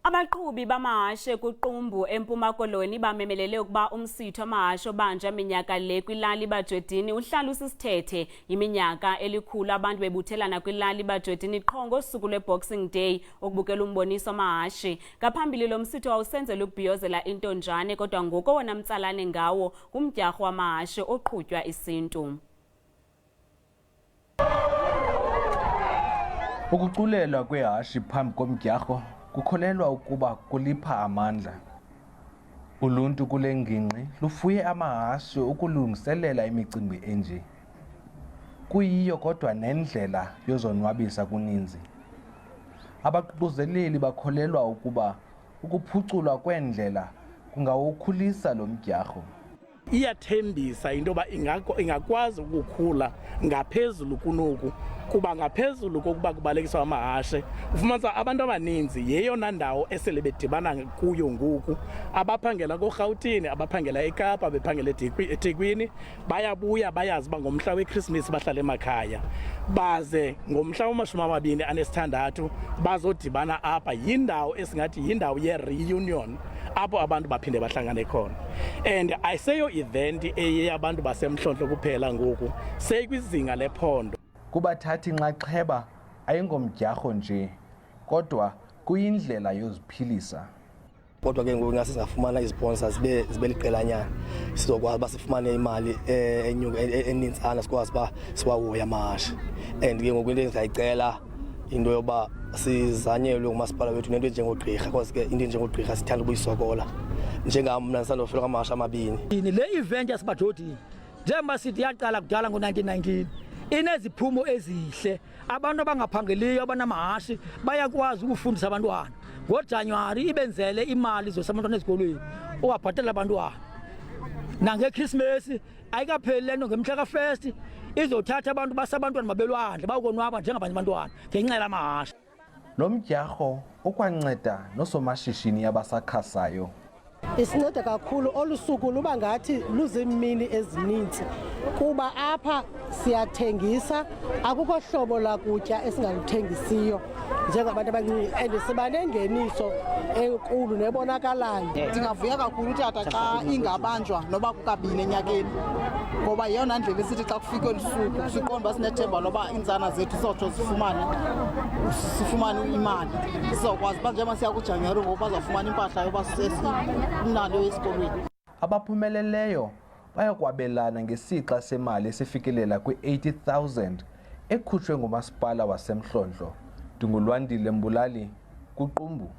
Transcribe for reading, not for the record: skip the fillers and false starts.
Abaqhubi bamahashe kuQumbu eMpuma Koloni bamemelele ukuba umsitho wamahashe obanjwa minyaka le kwilali Bajodini uhlala usisithethe. Iminyaka elikhulu abantu bebuthelana kwilali Bajodini qho ngosuku lweBoxing Day ukubukela umboniso wamahashe. Ngaphambili lo msitho wawusenzela ukubhiyozela intonjane, kodwa ngoku owona mtsalane ngawo ngumdyarho wamahashe oqhutywa isintu. Ukuculelwa kwehashi phambi komdyarho kukholelwa ukuba kulipha amandla. Uluntu kule ngingqi lufuye amahashe ukulungiselela imicimbi enje. Kuyiyo kodwa nendlela yozonwabisa kuninzi. Abaququzeleli bakholelwa ukuba ukuphuculwa kwendlela kungawukhulisa lo mdyarho. Iyathembisa into yoba ingakwazi ukukhula ngaphezulu kunoku, kuba ngaphezulu kokuba kubalekiswa amahashe ufumanisa abantu abaninzi yeyona ndawo esele bedibana kuyo ngoku. Abaphangela koRhawutini, abaphangela eKapa, abaphangela eThekwini bayabuya bayazi uba ngomhla weKrismesi bahlala emakhaya, baze ngomhla wama-26 bazodibana apha. Yindawo esingathi yindawo ye-reunion apho abantu baphinde bahlangane khona, and ayiseyo event eyabantu basemhlonhlo kuphela ngoku, seyikwizinga lephondo. Kubathathi nxaxheba ayingomdyarho nje, kodwa kuyindlela yoziphilisa. Kodwa ke ngoku ngasizafumana izisponsors zibe liqelanyana, sizokwazi uba sifumane imali enintsana sikwazi uba siwahoye amahashe. And ke ngoku into endizayicela into yoba sizanyelwe ngumasipala wethu nento enjengogqirha, because ke into enjengogqirha sithanda ukuyisokola. Njengam mna ndisandofika amahashe amabini. Le event yasibajodini njengoba sithi yaqala kudala ngo-1919 ineziphumo ezihle. Abantu abangaphangeliyo abanamahashe bayakwazi ukufundisa abantwana. NgoJanuwari ibenzele imali zosabantwana ezikolweni owabhatala abantwana. NangeKrismesi ayikapheli lento, ngemhla ka-1 izothatha abantu basabantwana babelwandle bayokonwaba njengabanye abantwana ngenxa yamahashe. Lo mdyarho ukwanceda nosomashishini abasakhasayo. Isinceda kakhulu olu suku luba ngathi luzimini ezininzi, kuba apha siyathengisa, akukho hlobo lakutya esingaluthengisiyo njengabantu abancinci, and siba nengeniso enkulu nebonakalayo. Ndingavuya kakhulu utata xa ingabanjwa noba kukabini enyakeni, ngoba yeyona ndlela esithi xa kufika olu suku siqonda uba sinethemba loba iintsana zethu sizotsho sifumane imali, sizokwazi uba njengoba siya kuJanuwari ngoku bazawufumana impahla yoba imali esikolweni. Abaphumeleleyo bayakwabelana ngesixa semali esifikelela kwi-80,000 ekhutshwe ngumasipala wasemhlonhlo. Ndingulwandile Mbulali kuQumbu.